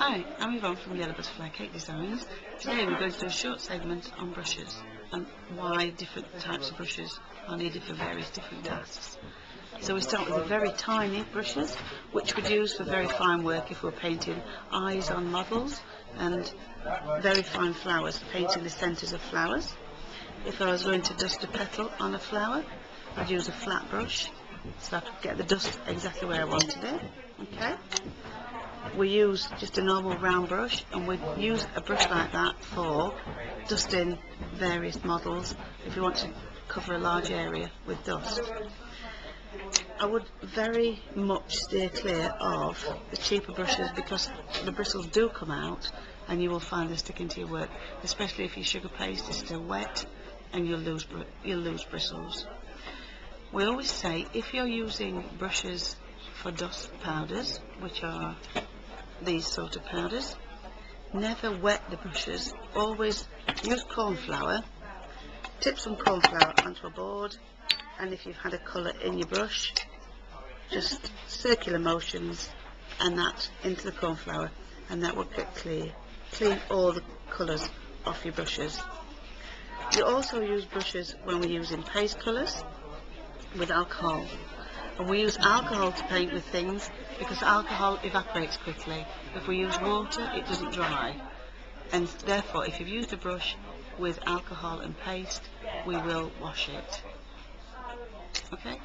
Hi, I'm Yvonne from Yellow Butterfly Cake Designs. Today we're going to do a short segment on brushes and why different types of brushes are needed for various different tasks. So we start with the very tiny brushes, which we'd use for very fine work if we're painting eyes on models, and very fine flowers, painting the centres of flowers. If I was going to dust a petal on a flower, I'd use a flat brush so I could get the dust exactly where I wanted it. Okay. We use just a normal round brush, and we use a brush like that for dusting various models if you want to cover a large area with dust. I would very much steer clear of the cheaper brushes because the bristles do come out and you will find them sticking to your work, especially if your sugar paste is still wet, and you'll lose bristles. We always say if you're using brushes for dust powders, which are these sort of powders, never wet the brushes. Always use corn flour, tip some corn flour onto a board, and if you've had a colour in your brush, just circular motions and that into the corn flour, and that will get clean all the colours off your brushes. You also use brushes when we're using paste colours with alcohol. And we use alcohol to paint with things because alcohol evaporates quickly. If we use water, it doesn't dry. And therefore, if you've used a brush with alcohol and paste, we will wash it. Okay?